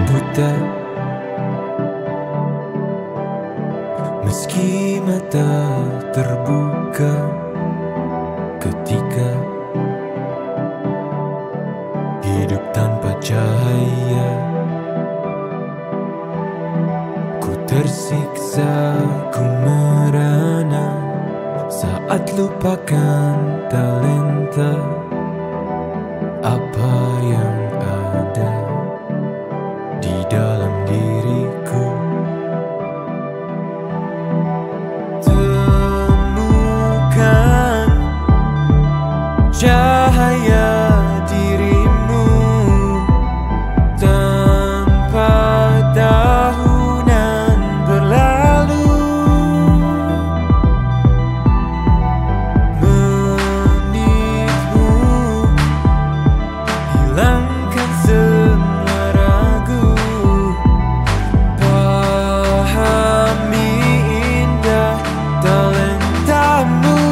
buta, meski mata terbuka ketika hidup tanpa cahaya. Ku tersiksa, ku merana saat lupakan talenta apa yang ada di dalam diriku. Temukan cahaya dirimu tanpa tahunan berlalu, menitmu hilangkan semua ragu, pahami indah talentamu.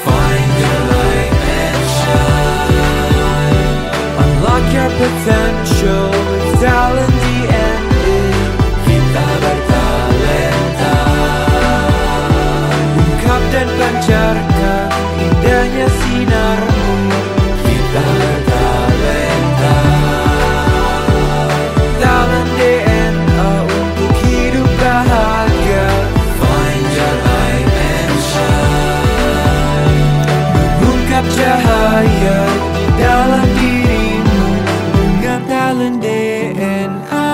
Find your light and shine, unlock your potential with talent DNA. Kita bertalenta, ungkap dan pancarkan indahnya sinarmu. Kita bertalenta, talent DNA untuk hidup bahagia. Find your light and shine, mengungkap cahaya di dalam dirimu dengan talent DNA.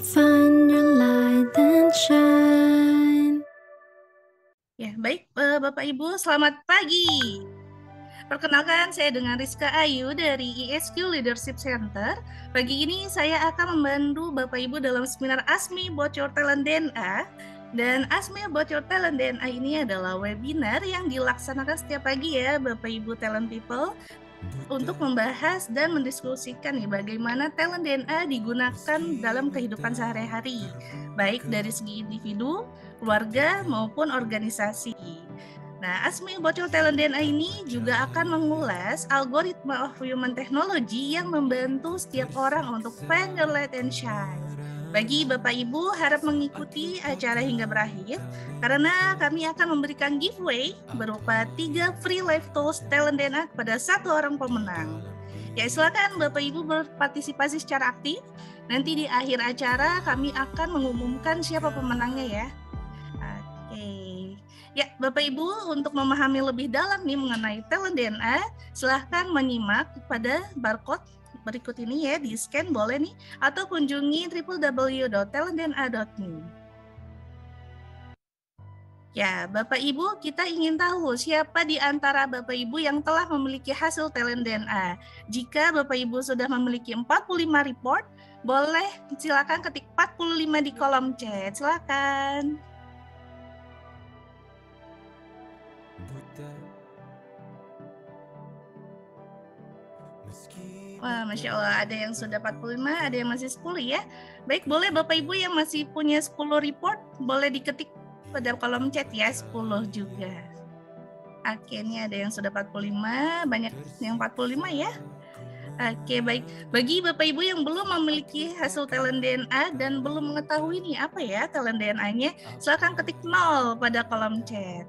Find your light and shine. Ya, baik Bapak Ibu, selamat pagi. Perkenalkan, saya dengan Rizka Ayu dari ISQ Leadership Center. Pagi ini saya akan membantu Bapak Ibu dalam seminar ASMI About Your Talent DNA. Dan ASMI About Your Talent DNA ini adalah webinar yang dilaksanakan setiap pagi ya Bapak Ibu Talent People, untuk membahas dan mendiskusikan nih bagaimana talent DNA digunakan dalam kehidupan sehari-hari, baik dari segi individu, keluarga, maupun organisasi. Nah, ASMI About Your Talent DNA ini juga akan mengulas algoritma of human technology yang membantu setiap orang untuk find your light and shine. Bagi Bapak Ibu, harap mengikuti acara hingga berakhir, karena kami akan memberikan giveaway berupa 3 free live tools talent DNA kepada 1 orang pemenang. Ya, silakan Bapak Ibu berpartisipasi secara aktif. Nanti di akhir acara kami akan mengumumkan siapa pemenangnya ya. Oke. Ya, Bapak Ibu, untuk memahami lebih dalam nih mengenai talent DNA, silahkan menyimak pada barcode berikut ini ya, di scan boleh nih, atau kunjungi www.talentdna.me. Ya, Bapak Ibu, kita ingin tahu siapa di antara Bapak Ibu yang telah memiliki hasil talent DNA. Jika Bapak Ibu sudah memiliki 45 report, boleh silakan ketik 45 di kolom chat. Silakan. Wah, Masya Allah, ada yang sudah 45, ada yang masih 10 ya. Baik, boleh Bapak Ibu yang masih punya 10 report, boleh diketik pada kolom chat ya, 10 juga. Oke, ini ada yang sudah 45, banyak yang 45 ya. Oke, baik. Bagi Bapak Ibu yang belum memiliki hasil talent DNA dan belum mengetahui nih apa ya talent DNA-nya, silakan ketik 0 pada kolom chat.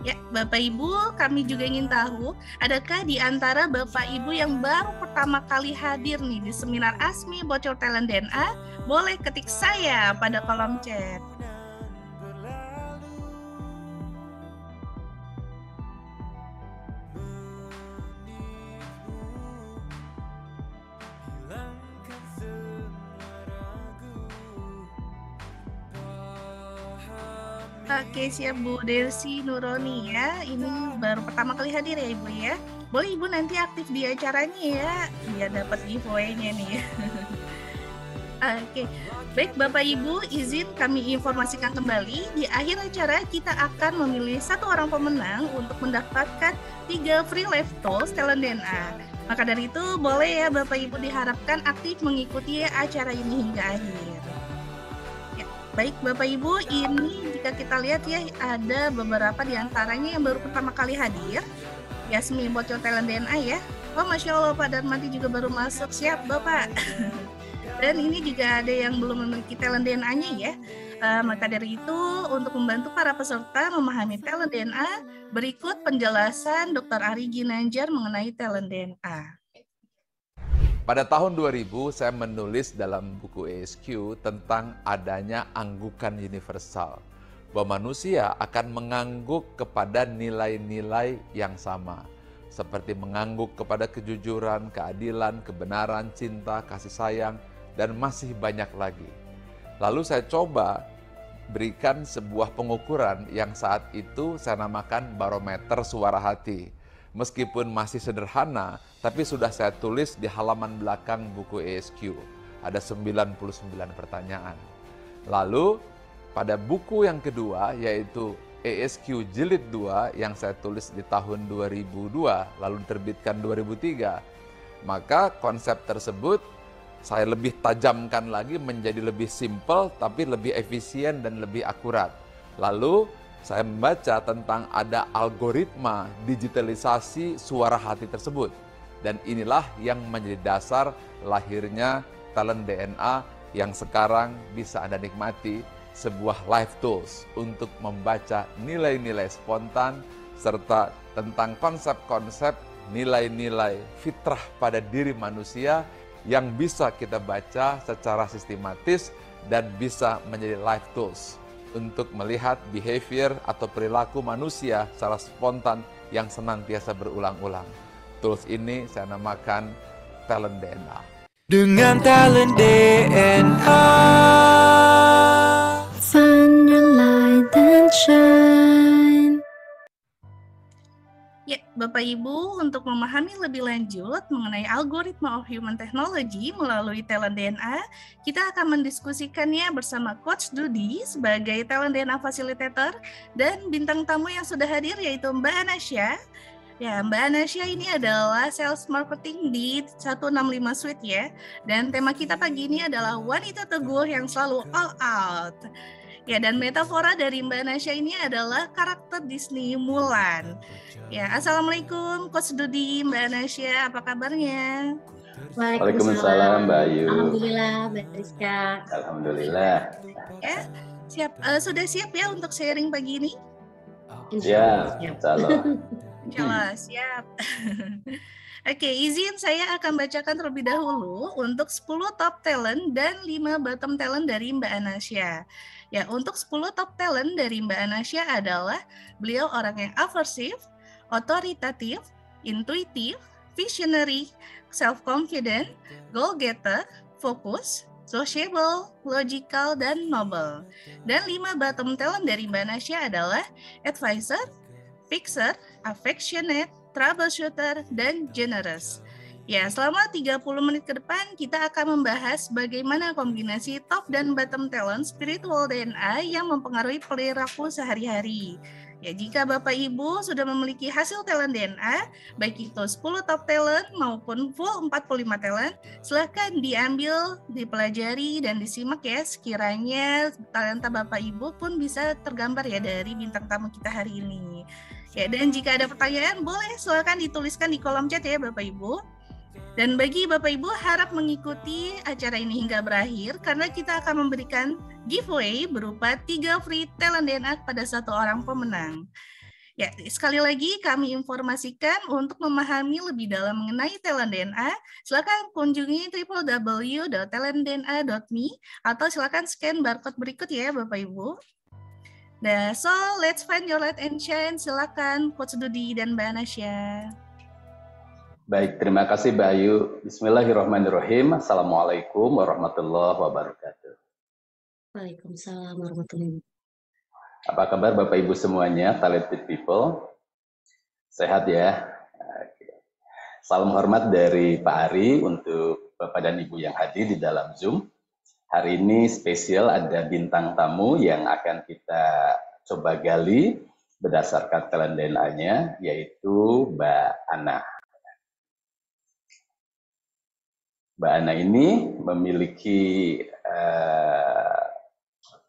Ya, Bapak Ibu, kami juga ingin tahu, adakah di antara Bapak Ibu yang baru pertama kali hadir nih di seminar ASMI About Your Talent DNA? Boleh ketik saya pada kolom chat. Oke, siap Bu Delsi Nuroni ya. Ini baru pertama kali hadir ya Ibu ya. Boleh Ibu nanti aktif di acaranya ya, biar dapat giveaway-nya nih. Oke, baik Bapak Ibu, izin kami informasikan kembali, di akhir acara kita akan memilih 1 orang pemenang untuk mendapatkan 3 free live tools talent DNA. Maka dari itu boleh ya Bapak Ibu diharapkan aktif mengikuti acara ini hingga akhir. Ya, baik Bapak Ibu, ini jika kita lihat ya ada beberapa di antaranya yang baru pertama kali hadir. Yasmi bocor talent DNA ya. Oh Masya Allah Pak Darmadi juga baru masuk, siap Bapak. Dan ini juga ada yang belum memiliki talent DNA-nya ya. Maka dari itu, untuk membantu para peserta memahami talent DNA, berikut penjelasan Dr. Ari Ginanjar mengenai talent DNA. Pada tahun 2000, saya menulis dalam buku ESQ tentang adanya anggukan universal, bahwa manusia akan mengangguk kepada nilai-nilai yang sama, seperti mengangguk kepada kejujuran, keadilan, kebenaran, cinta, kasih sayang, dan masih banyak lagi. Lalu saya coba berikan sebuah pengukuran yang saat itu saya namakan barometer suara hati. Meskipun masih sederhana, tapi sudah saya tulis di halaman belakang buku ESQ. Ada 99 pertanyaan. Lalu pada buku yang kedua yaitu ESQ Jilid 2 yang saya tulis di tahun 2002, lalu diterbitkan 2003, maka konsep tersebut saya lebih tajamkan lagi menjadi lebih simpel tapi lebih efisien dan lebih akurat. Lalu saya membaca tentang ada algoritma digitalisasi suara hati tersebut. Dan inilah yang menjadi dasar lahirnya talent DNA yang sekarang bisa Anda nikmati, sebuah live tools untuk membaca nilai-nilai spontan serta tentang konsep-konsep nilai-nilai fitrah pada diri manusia yang bisa kita baca secara sistematis dan bisa menjadi live tools untuk melihat behavior atau perilaku manusia secara spontan yang senantiasa berulang-ulang. Tools ini saya namakan talent DNA. Dengan talent DNA, Find your light and shine. Ya, Bapak Ibu, untuk memahami lebih lanjut mengenai algoritma of human technology melalui talent DNA, kita akan mendiskusikannya bersama Coach Dudi sebagai talent DNA facilitator dan bintang tamu yang sudah hadir yaitu Mbak Anasya. Ya, Mbak Anasya ini adalah sales marketing di 165 Suite ya. Dan tema kita pagi ini adalah wanita teguh yang selalu all out. Ya, dan metafora dari Mbak Anasya ini adalah karakter Disney Mulan. Ya, Assalamualaikum Coach Dudi, Mbak Anasya, apa kabarnya? Waalaikumsalam Mbak Ayu. Alhamdulillah, Mbak Rizka. Alhamdulillah. Ya, siap. Sudah siap ya untuk sharing pagi ini? Ya, insyaallah. Insyaallah, siap. Oke, izin saya akan bacakan terlebih dahulu untuk 10 top talent dan 5 bottom talent dari Mbak Anasya. Ya, untuk 10 top talent dari Mbak Anasya adalah beliau orang yang aversif, otoritatif, intuitif, visionary, self-confident, goal-getter, fokus, sociable, logical, dan noble. Dan 5 bottom talent dari Mbak Anasya adalah advisor, fixer, affectionate, troubleshooter, dan generous. Ya, selama 30 menit ke depan kita akan membahas bagaimana kombinasi top dan bottom talent spiritual DNA yang mempengaruhi perilaku sehari-hari. Ya, jika Bapak Ibu sudah memiliki hasil talent DNA, baik itu 10 top talent maupun full 45 talent, silahkan diambil, dipelajari, dan disimak ya, sekiranya talenta Bapak Ibu pun bisa tergambar ya dari bintang tamu kita hari ini. Ya, dan jika ada pertanyaan, boleh silakan dituliskan di kolom chat ya Bapak Ibu. Dan bagi Bapak Ibu harap mengikuti acara ini hingga berakhir karena kita akan memberikan giveaway berupa 3 free talent DNA kepada 1 orang pemenang. Ya, sekali lagi kami informasikan untuk memahami lebih dalam mengenai talent DNA, silakan kunjungi www.talentdna.me atau silakan scan barcode berikut ya Bapak Ibu. Nah, so let's find your light and shine. Silakan Coach Dudi dan Mbak Anasya. Baik, terima kasih Mbak Ayu. Bismillahirrahmanirrahim. Assalamualaikum warahmatullahi wabarakatuh. Waalaikumsalam warahmatullahi wabarakatuh. Apa kabar Bapak Ibu semuanya, talented people? Sehat ya? Salam hormat dari Pak Ari untuk Bapak dan Ibu yang hadir di dalam Zoom. Hari ini spesial ada bintang tamu yang akan kita coba gali berdasarkan talent DNA-nya, yaitu Mbak Ana. Mbak Ana ini memiliki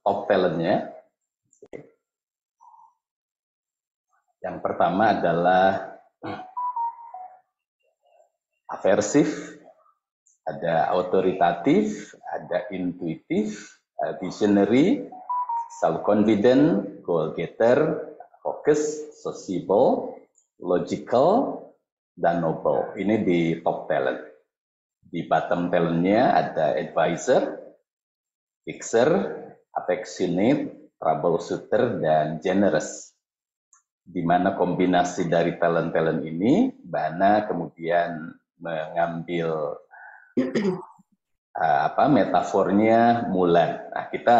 top talentnya. Yang pertama adalah aversif, ada autoritatif, ada intuitif, visionary, self-confident, goal-getter, focus, sociable, logical, dan noble. Ini di top talent. Di bottom talentnya ada advisor, fixer, affectionate, troubleshooter, dan generous. Di mana kombinasi dari talent-talent ini, Mbak Ana kemudian mengambil metafornya Mulan. Nah, kita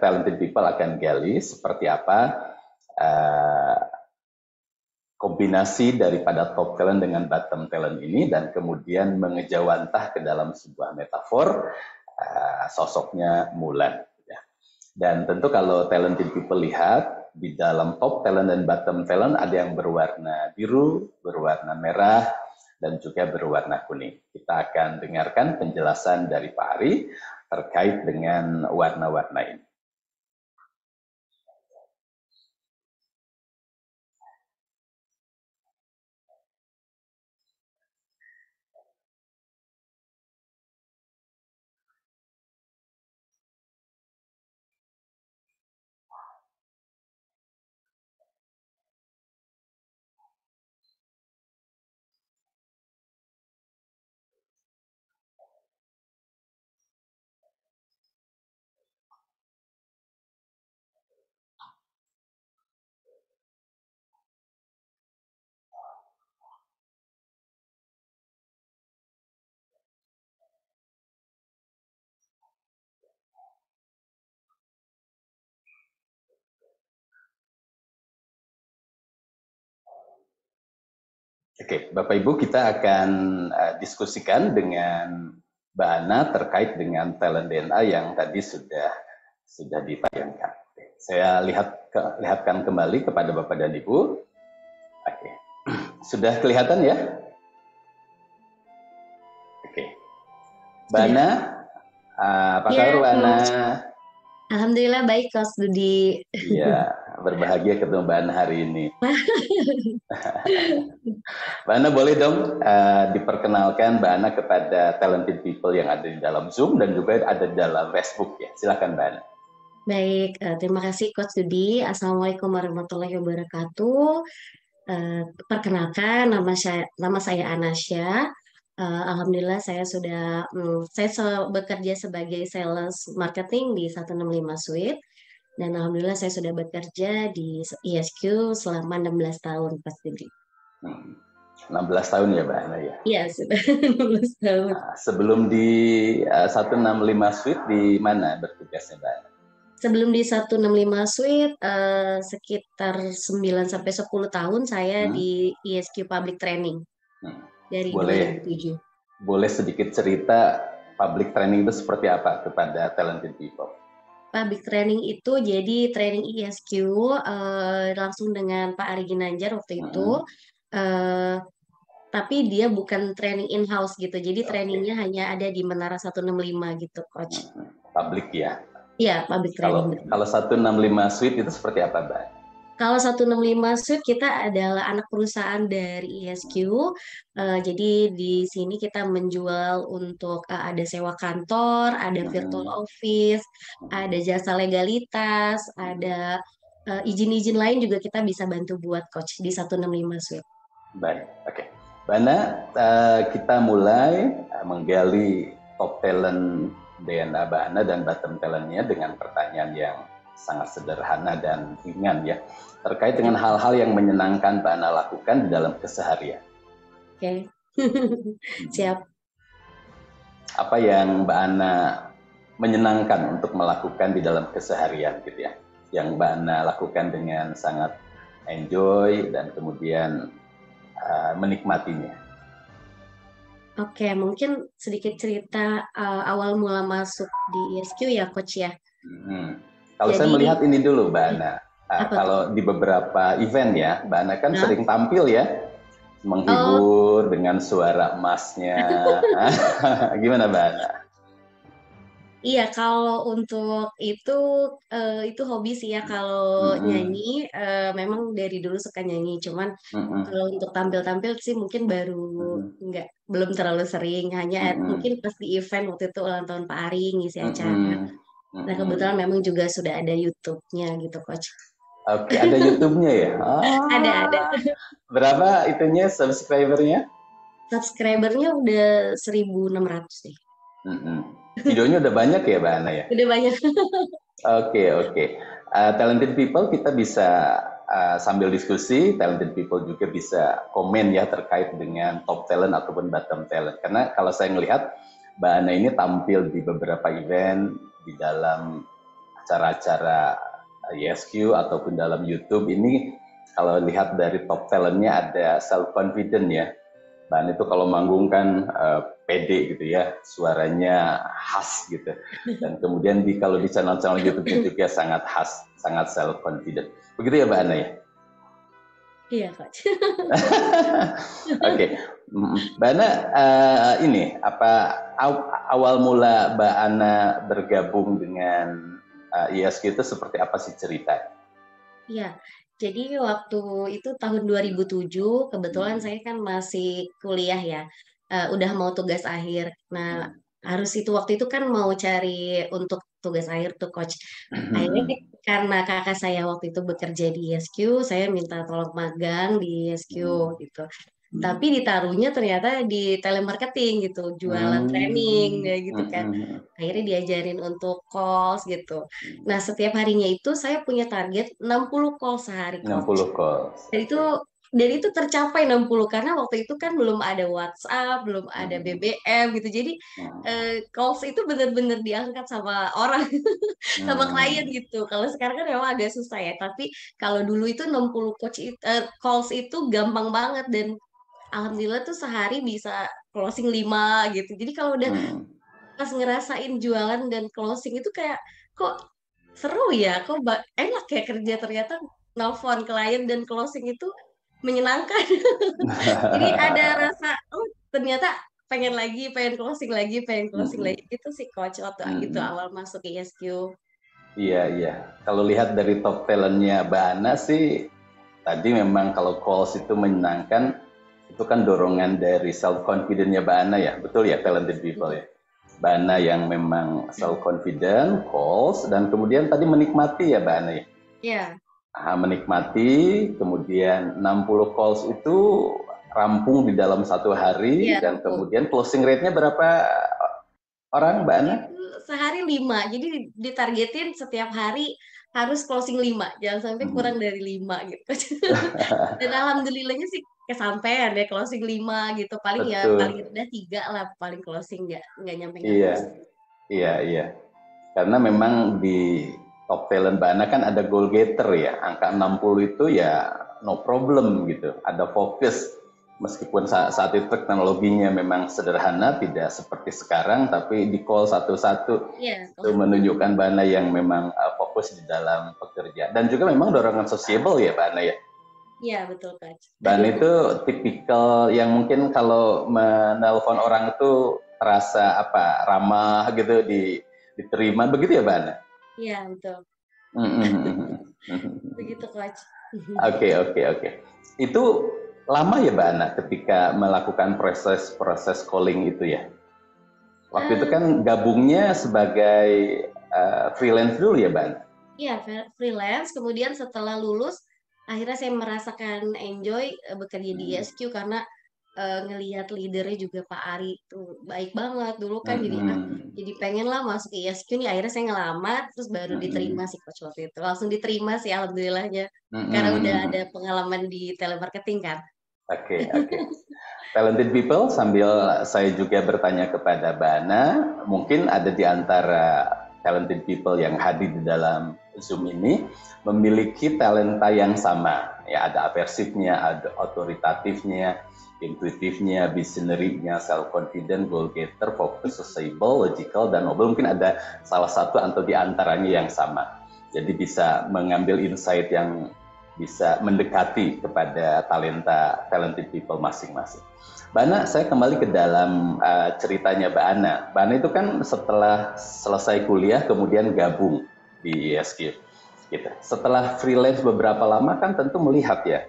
talented people akan gali seperti apa kombinasi daripada top talent dengan bottom talent ini, dan kemudian mengejawantah ke dalam sebuah metafor sosoknya Mulan. Dan tentu kalau talented people lihat, di dalam top talent dan bottom talent ada yang berwarna biru, berwarna merah, dan juga berwarna kuning. Kita akan dengarkan penjelasan dari Pak Ari terkait dengan warna-warna ini. Oke, Bapak Ibu, kita akan diskusikan dengan Mbak Ana terkait dengan talent DNA yang tadi sudah ditayangkan. Saya lihatkan kembali kepada Bapak dan Ibu. Oke, sudah kelihatan ya? Oke, Mbak Ana, apa kabar Mbak Ana? Alhamdulillah baik, Coach Dudi. Iya, berbahagia ketemu Mbak Ana hari ini. Mbak Ana boleh dong diperkenalkan Mbak Ana kepada talented people yang ada di dalam Zoom dan juga ada di dalam Facebook ya. Silakan Mbak Ana. Baik, terima kasih Coach Dudi. Assalamualaikum warahmatullahi wabarakatuh. Perkenalkan, nama saya Anasya. Alhamdulillah saya bekerja sebagai sales marketing di 165 Suite, dan alhamdulillah saya sudah bekerja di ESQ selama 16 tahun Pak Dudi. 16 tahun ya Mbak Ana ya? Iya, sudah 16 tahun. Nah, sebelum di 165 Suite di mana bertugasnya Mbak Ana? Sebelum di 165 Suite sekitar 9 sampai 10 tahun saya di ESQ Public Training. Dari 2007. Boleh sedikit cerita public training itu seperti apa kepada talented people? Public training itu jadi training ESQ langsung dengan Pak Ari Ginanjar waktu itu, tapi dia bukan training in-house gitu, jadi trainingnya hanya ada di Menara 165 gitu, Coach. Public ya? Iya, public training. Kalau 165 Suite itu seperti apa, Mbak? Kalau 165 Suite kita adalah anak perusahaan dari ESQ, jadi di sini kita menjual untuk ada sewa kantor, ada virtual office, ada jasa legalitas, ada izin-izin lain juga kita bisa bantu buat Coach di 165 Suite. Baik, oke. Mbak Ana, kita mulai menggali top talent DNA Mbak Ana dan bottom talentnya dengan pertanyaan yang sangat sederhana dan ringan ya, terkait dengan hal-hal yang menyenangkan Mbak Ana lakukan di dalam keseharian. Oke, siap. Apa yang Mbak Ana menyenangkan untuk melakukan di dalam keseharian gitu ya, yang Mbak Ana lakukan dengan sangat enjoy dan kemudian menikmatinya. Oke, mungkin sedikit cerita awal mula masuk di ESQ ya Coach ya. Kalau saya melihat ini dulu Mbak Ana, kalau di beberapa event ya, Mbak Ana kan sering tampil ya, menghibur dengan suara emasnya. Gimana Mbak Ana? Iya, kalau untuk itu hobi sih ya. Kalau Mm-mm. nyanyi, memang dari dulu suka nyanyi. Cuman Mm-mm. kalau untuk tampil-tampil sih mungkin baru Mm-mm. belum terlalu sering. Hanya mungkin Mm-mm. pas di event waktu itu ulang tahun Pak Ari ngisi acara. Mm-mm. Nah, kebetulan Mm-mm. memang juga sudah ada YouTube-nya gitu, Coach. Oke, ada YouTube-nya ya? Ada. Berapa itunya subscribernya? Subscribernya udah 1.600 deh. Mm-mm. Videonya udah banyak ya, Mbak Ana ya? Udah banyak. Oke. Talented people kita bisa sambil diskusi, talented people juga bisa komen ya terkait dengan top talent ataupun bottom talent. Karena kalau saya melihat Mbak Ana ini tampil di beberapa event di dalam acara-acara ISQ ataupun dalam YouTube ini, kalau lihat dari top talentnya ada self confident ya. Mbak itu kalau manggung kan pede gitu ya, suaranya khas gitu. Dan kemudian kalau di channel-channel YouTube-nya juga sangat khas, sangat self confident. Begitu ya Mbak Ana ya? Iya, Coach. Oke. Mbak Ana, ini apa awal mula Mbak Ana bergabung dengan ISQ itu seperti apa sih cerita? Iya, jadi waktu itu tahun 2007, kebetulan saya kan masih kuliah ya, udah mau tugas akhir. Nah, harus itu waktu itu kan mau cari untuk tugas akhir tuh Coach. Akhirnya karena kakak saya waktu itu bekerja di ISQ, saya minta tolong magang di ISQ gitu. Tapi ditaruhnya ternyata di telemarketing gitu, jualan training kayak gitu kan. Akhirnya diajarin untuk calls gitu. Nah, setiap harinya itu saya punya target 60 call sehari, Coach. 60 calls. Dan itu tercapai 60 karena waktu itu kan belum ada WhatsApp, belum ada BBM gitu. Jadi calls itu benar-benar diangkat sama orang, sama klien gitu. Kalau sekarang kan memang agak susah ya, tapi kalau dulu itu 60 calls itu gampang banget dan alhamdulillah tuh sehari bisa closing 5 gitu. Jadi kalau udah pas ngerasain jualan dan closing itu kayak kok seru ya, kok enak ya kerja ternyata nelfon klien dan closing itu menyenangkan. Jadi ada rasa ternyata pengen closing lagi itu sih Coach waktu itu awal masuk ISQ. Iya. Kalau lihat dari top talentnya Mbak Ana sih, tadi memang kalau calls itu menyenangkan, itu kan dorongan dari self confidentnya Mbak Ana ya, betul ya, talented people ya. Mbak Ana yang memang self confident, calls, dan kemudian tadi menikmati ya Mbak Ana ya. Iya. Menikmati, kemudian 60 calls itu rampung di dalam satu hari, Iya, dan kemudian closing rate-nya berapa orang Mbak Ana? Sehari 5, jadi ditargetin setiap hari harus closing 5, jangan sampai kurang dari 5 gitu. Dan alhamdulillahnya sih kesampaian ya closing 5 gitu, paling Betul. ya paling rendah 3 lah paling closing, nggak nyampe. Iya. Karena memang di top talent Mbak Ana kan ada goal getter ya, angka 60 itu ya no problem gitu, ada fokus. Meskipun saat itu teknologinya memang sederhana, tidak seperti sekarang, tapi di call satu-satu itu menunjukkan Mbak Ana yang memang fokus di dalam pekerjaan. Dan juga memang dorongan sociable ya Mbak Ana ya? Iya, betul Kak. Mbak Ana itu tipikal yang mungkin kalau menelpon orang itu terasa ramah gitu, diterima, begitu ya Mbak Ana? Iya, betul. Begitu Coach. Oke. Itu lama ya Mbak Ana ketika melakukan proses calling itu ya? Waktu itu kan gabungnya sebagai freelance dulu ya Mbak Ana? Iya, freelance. Kemudian setelah lulus, akhirnya saya merasakan enjoy bekerja di ISQ karena ngelihat leadernya juga Pak Ari tuh baik banget dulu kan, jadi pengen lah masuk ISQ nih. Akhirnya saya ngelamar, terus baru diterima sih Coach waktu itu. Langsung diterima sih alhamdulillahnya, karena udah ada pengalaman di telemarketing kan. Oke. Talented people, sambil saya juga bertanya kepada Mbak Ana, mungkin ada di antara talented people yang hadir di dalam Zoom ini memiliki talenta yang sama. Ya, ada aversifnya, ada otoritatifnya, intuitifnya, visionary-nya, self-confident, goal-getter, focus, sociable, logical, dan noble. Mungkin ada salah satu atau di antaranya yang sama. Jadi bisa mengambil insight yang bisa mendekati kepada talented people masing-masing. Mbak Ana, saya kembali ke dalam ceritanya Mbak Ana. Mbak Ana itu kan setelah selesai kuliah kemudian gabung di ISQ. Gitu. Setelah freelance beberapa lama kan tentu melihat ya,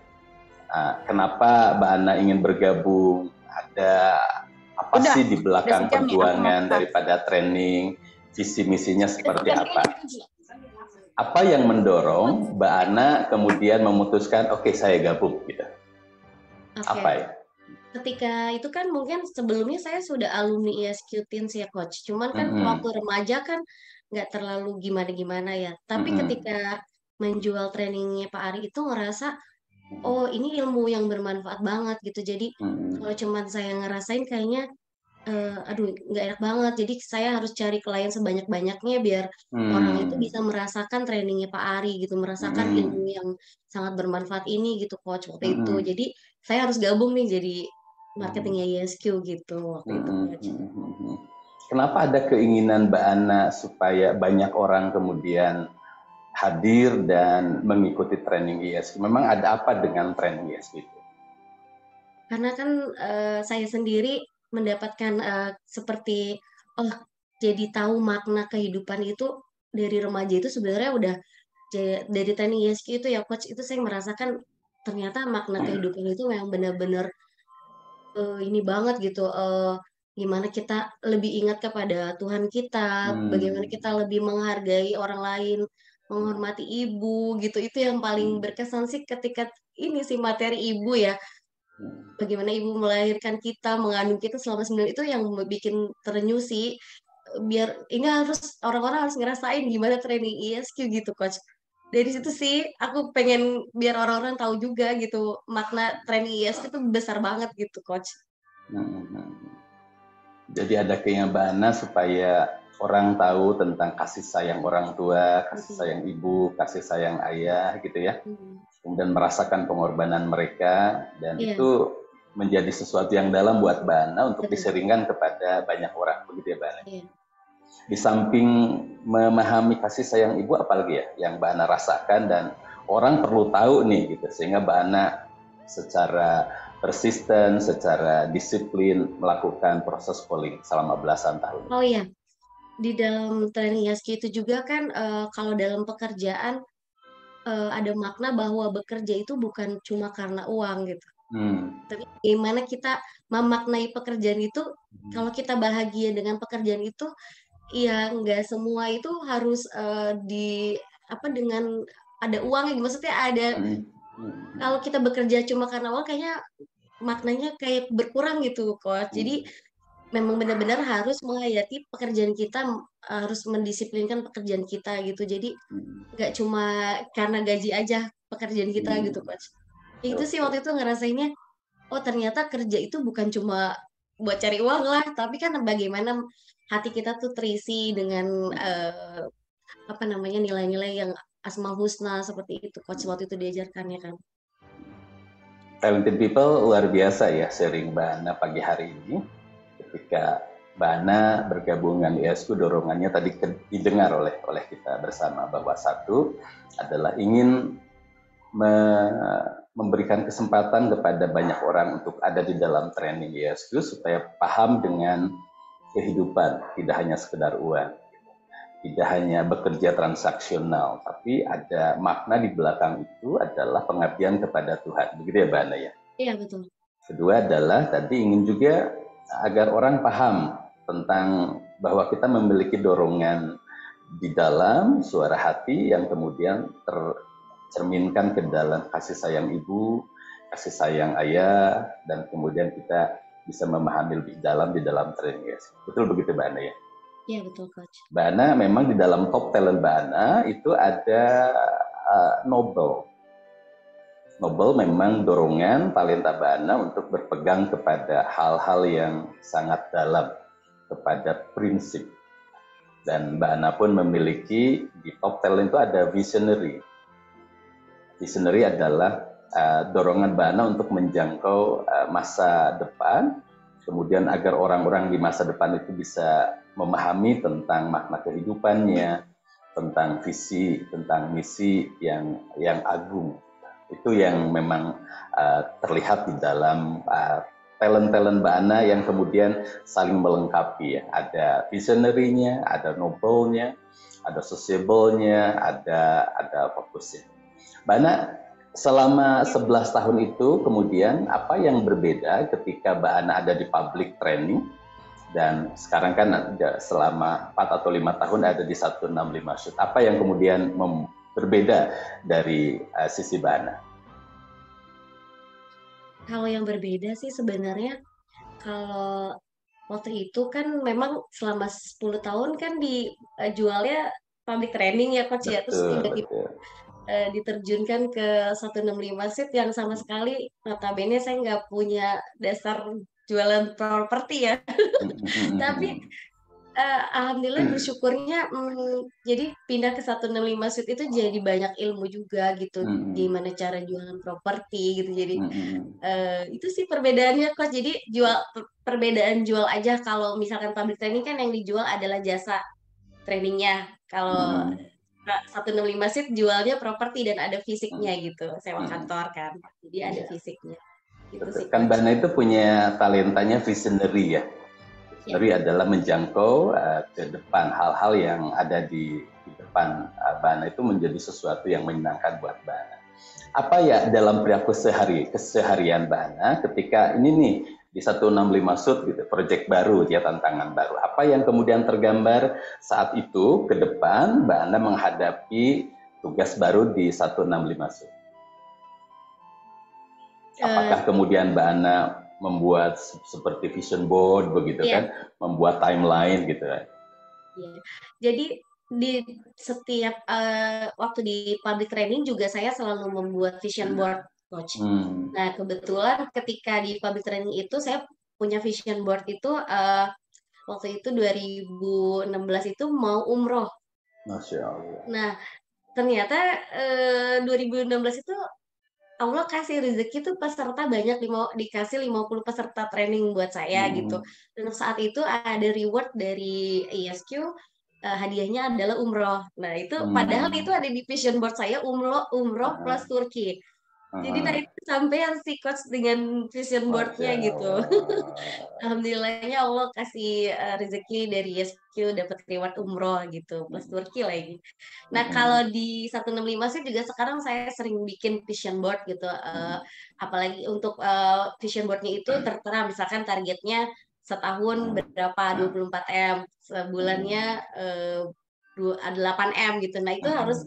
kenapa Mbak Ana ingin bergabung, ada apa sih di belakang perjuangan daripada training, visi misinya seperti apa? Apa yang mendorong Mbak Ana kemudian memutuskan, oke, saya gabung gitu? Apa ya? Ketika itu kan mungkin sebelumnya saya sudah alumni ISQ Teens ya Coach. Cuman kan waktu remaja kan nggak terlalu gimana-gimana ya. Tapi ketika menjual trainingnya Pak Ari itu ngerasa, oh ini ilmu yang bermanfaat banget gitu. Jadi kalau cuman saya ngerasain kayaknya aduh nggak enak banget. Jadi saya harus cari klien sebanyak-banyaknya biar orang itu bisa merasakan trainingnya Pak Ari gitu, merasakan ilmu yang sangat bermanfaat ini gitu Coach waktu itu. Jadi saya harus gabung nih jadi marketingnya ISQ gitu waktu itu Coach. Kenapa ada keinginan Mbak Ana supaya banyak orang kemudian hadir dan mengikuti training ISQ? Memang ada apa dengan training ISQ itu? Karena kan saya sendiri mendapatkan seperti jadi tahu makna kehidupan itu dari remaja itu sebenarnya udah dari training ISQ itu ya Coach, itu saya merasakan ternyata makna kehidupan itu memang benar-benar ini banget gitu, gimana kita lebih ingat kepada Tuhan kita, bagaimana kita lebih menghargai orang lain, menghormati ibu gitu, itu yang paling berkesan sih ketika ini sih materi ibu ya. Bagaimana ibu melahirkan kita, mengandung kita selama 9 itu yang bikin terenyuh sih. Biar ini harus orang-orang harus ngerasain gimana training ISQ gitu Coach. Dari situ sih aku pengen biar orang-orang tahu juga gitu makna training ISQ itu besar banget gitu Coach. Jadi ada keinginan Mbak Ana supaya orang tahu tentang kasih sayang orang tua, kasih sayang ibu, kasih sayang ayah gitu ya. Kemudian merasakan pengorbanan mereka dan itu menjadi sesuatu yang dalam buat Mbak Ana untuk diseringkan kepada banyak orang, begitu ya Mbak Ana? Di samping memahami kasih sayang ibu, apalagi ya yang Mbak Ana rasakan dan orang perlu tahu nih gitu, sehingga Mbak Ana secara persisten, secara disiplin melakukan proses polling selama belasan tahun. Oh iya, di dalam training ISQ itu juga kan kalau dalam pekerjaan ada makna bahwa bekerja itu bukan cuma karena uang gitu. Tapi bagaimana kita memaknai pekerjaan itu, kalau kita bahagia dengan pekerjaan itu, ya nggak semua itu harus dengan ada uangnya. Maksudnya ada, kalau kita bekerja cuma karena uang, kayaknya maknanya kayak berkurang gitu, Coach. Jadi memang benar-benar harus menghayati pekerjaan kita, harus mendisiplinkan pekerjaan kita gitu. Jadi nggak cuma karena gaji aja pekerjaan kita gitu Coach. Itu sih waktu itu ngerasainnya, oh ternyata kerja itu bukan cuma buat cari uang lah, tapi kan bagaimana hati kita tuh terisi dengan nilai-nilai yang asmaul husna seperti itu Coach waktu itu diajarkannya kan. Talented people luar biasa ya sharing Mbak Ana pagi hari ini. Ketika Mbak Ana bergabung dengan ISQ, dorongannya tadi didengar oleh kita bersama bahwa satu adalah ingin memberikan kesempatan kepada banyak orang untuk ada di dalam training ISQ supaya paham dengan kehidupan, tidak hanya sekedar uang, tidak hanya bekerja transaksional, tapi ada makna di belakang itu adalah pengabdian kepada Tuhan. Begitu ya Mbak Ana ya? Iya betul. Kedua adalah tadi ingin juga agar orang paham tentang bahwa kita memiliki dorongan di dalam suara hati yang kemudian tercerminkan ke dalam kasih sayang ibu, kasih sayang ayah, dan kemudian kita bisa memahami lebih dalam di dalam training ISQ. Betul begitu Mbak Ana ya? Iya betul Coach. Mbak Ana memang di dalam top talent Mbak Ana itu ada Nobel. Nobel memang dorongan talenta Mbak Ana untuk berpegang kepada hal-hal yang sangat dalam, kepada prinsip. Dan Mbak Ana pun memiliki di top talent itu ada visionary. Visionary adalah dorongan Mbak Ana untuk menjangkau masa depan, kemudian agar orang-orang di masa depan itu bisa memahami tentang makna kehidupannya, tentang visi, tentang misi yang agung. Itu yang memang terlihat di dalam talent-talent Mbak Ana yang kemudian saling melengkapi ya. Ada visionary-nya, ada noble-nya, ada sociable-nya, ada fokusnya. Mbak Ana, selama 11 tahun itu kemudian apa yang berbeda ketika Mbak Ana ada di public training dan sekarang kan selama 4 atau 5 tahun ada di 165 Shoot. Apa yang kemudian berbeda dari sisi Mbak Ana? Kalau yang berbeda sih sebenarnya, kalau waktu itu kan memang selama 10 tahun kan dijualnya public training ya Coach ya, terus tiba-tiba diterjunkan ke 165 Shoot yang sama sekali notabene saya nggak punya dasar jualan properti ya. Tapi alhamdulillah bersyukurnya jadi pindah ke 165 Shoot itu jadi banyak ilmu juga gitu, gimana cara jualan properti gitu. Jadi itu sih perbedaannya Coach. Jadi perbedaan jual aja, kalau misalkan public training kan yang dijual adalah jasa trainingnya. Kalau 165 Shoot jualnya properti dan ada fisiknya gitu, sewa kantor kan. Jadi ada fisiknya. Gitu sih, kan Mbak Ana itu punya talentanya visionary ya. Visionary adalah menjangkau ke depan hal-hal yang ada di depan Mbak Ana itu menjadi sesuatu yang menyenangkan buat Mbak Ana. Apa ya dalam perilaku keseharian Mbak Ana ketika ini nih di 165 Shoot gitu, proyek baru ya, tantangan baru. Apa yang kemudian tergambar saat itu ke depan Mbak Ana menghadapi tugas baru di 165 Shoot? Apakah kemudian Mbak Ana membuat seperti vision board begitu kan, membuat timeline gitu kan? Jadi di setiap waktu di public training juga saya selalu membuat vision board, Coach. Nah kebetulan ketika di public training itu saya punya vision board itu waktu itu 2016 itu mau umroh. Masya Allah. Nah ternyata 2016 itu Allah kasih rezeki tuh peserta banyak, dikasih 50 peserta training buat saya gitu. Dan saat itu ada reward dari ISQ, hadiahnya adalah umroh. Nah itu padahal itu ada di vision board saya, umroh plus Turki. Jadi nah itu sampai si Coach dengan vision boardnya gitu. Alhamdulillahnya Allah kasih rezeki dari ISQ dapat reward umroh gitu plus Turki lagi. Nah kalau di 165 sih juga sekarang saya sering bikin vision board gitu. Apalagi untuk vision boardnya itu tertera misalkan targetnya setahun berapa 24M, sebulannya 8M gitu. Nah itu harus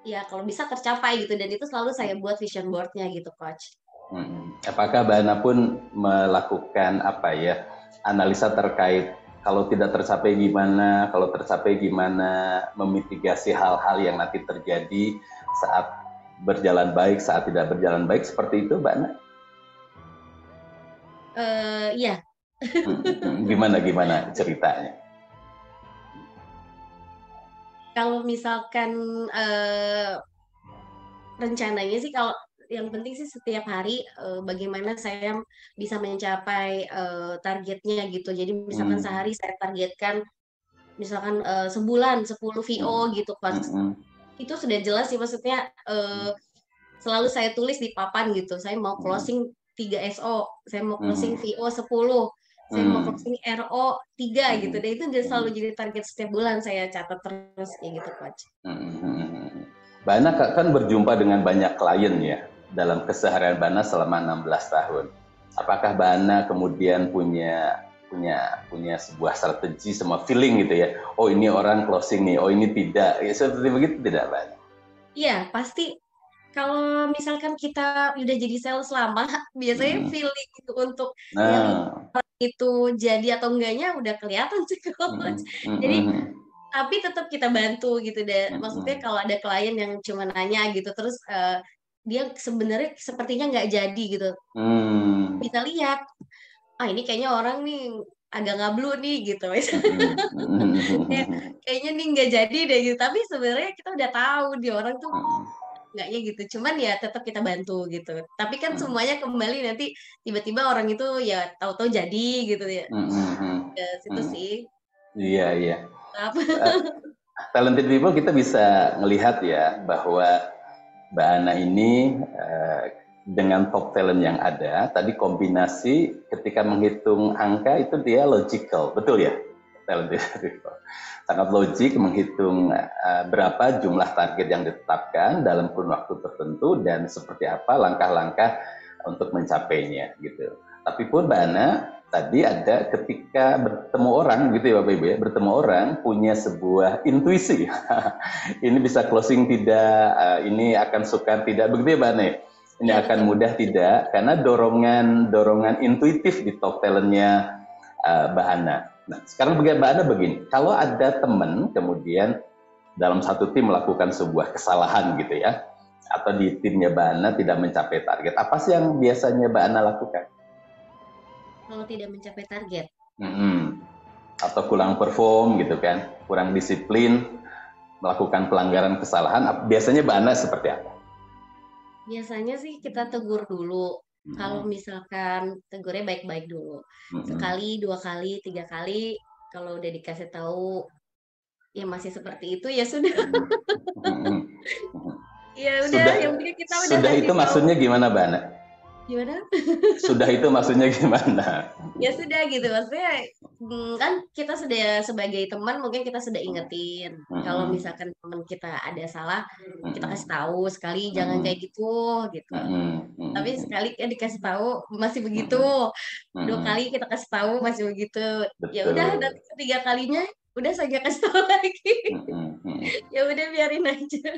ya kalau bisa tercapai gitu, dan itu selalu saya buat vision boardnya gitu Coach. Apakah Mbak Ana pun melakukan apa ya analisa terkait kalau tidak tercapai gimana, kalau tercapai gimana, memitigasi hal-hal yang nanti terjadi saat berjalan baik, saat tidak berjalan baik, seperti itu Mbak Ana? Iya. Gimana ceritanya? Kalau misalkan rencananya sih, kalau yang penting sih setiap hari bagaimana saya bisa mencapai targetnya gitu. Jadi misalkan sehari saya targetkan misalkan sebulan 10 VO gitu Pas. Itu sudah jelas sih, maksudnya selalu saya tulis di papan gitu. Saya mau closing 3 SO, saya mau closing VO 10. Saya mau closing RO 3 gitu. Dan itu udah selalu jadi target setiap bulan saya catat terus kayak gitu Coach. Mbak Ana kan berjumpa dengan banyak klien ya dalam keseharian Mbak Ana selama 16 tahun. Apakah Mbak Ana kemudian punya sebuah strategi sama feeling gitu ya? Oh ini orang closing nih, oh ini tidak. Ya seperti begitu tidak Mbak Ana? Iya, pasti. Kalau misalkan kita udah jadi sales lama, biasanya feeling itu untuk itu jadi atau enggaknya udah kelihatan sih Coach. Jadi tapi tetap kita bantu gitu deh. Maksudnya kalau ada klien yang cuma nanya gitu terus dia sebenarnya sepertinya nggak jadi gitu. Bisa lihat, ini kayaknya orang nih agak ngablu nih gitu. Kayaknya nih nggak jadi deh gitu. Tapi sebenarnya kita udah tahu dia orang tuh enggaknya gitu, cuman ya tetap kita bantu gitu. Tapi kan semuanya kembali nanti tiba-tiba orang itu ya tahu-tahu jadi gitu ya. Situ sih. Iya. Talented people kita bisa melihat ya bahwa Mbak Ana ini dengan top talent yang ada, tadi kombinasi ketika menghitung angka itu dia logical, betul ya? Talent sangat logik menghitung berapa jumlah target yang ditetapkan dalam kurun waktu tertentu dan seperti apa langkah-langkah untuk mencapainya gitu. Tapi pun Mbak Ana tadi ada ketika bertemu orang gitu ya Bapak Ibu ya, bertemu orang punya sebuah intuisi. Ini bisa closing tidak, ini akan sukar tidak, begitu ya Mbak Ana? Ini akan mudah tidak, karena dorongan intuitif di top talentnya Mbak Ana. Nah, sekarang Mbak Ana begini, kalau ada teman kemudian dalam satu tim melakukan sebuah kesalahan gitu ya, atau di timnya Mbak Ana tidak mencapai target, apa sih yang biasanya Mbak Ana lakukan? Kalau tidak mencapai target. Atau kurang perform gitu kan, kurang disiplin, melakukan pelanggaran kesalahan, biasanya Mbak Ana seperti apa? Biasanya sih kita tegur dulu. Kalau misalkan tegurnya baik-baik dulu. Sekali, 2 kali, 3 kali, kalau udah dikasih tahu ya masih seperti itu ya sudah. Ya udah, yang penting kita udah sudah itu maksudnya gimana, Mbak Ana? Gimana? Sudah itu maksudnya gimana? Ya sudah gitu, maksudnya kan kita sudah sebagai teman mungkin kita sudah ingetin kalau misalkan teman kita ada salah kita kasih tahu sekali jangan kayak gitu gitu. Tapi sekali kan dikasih tahu masih begitu, 2 kali kita kasih tahu masih begitu. Ya udah nanti ketiga kalinya udah saja kasih tahu lagi. Ya udah biarin aja.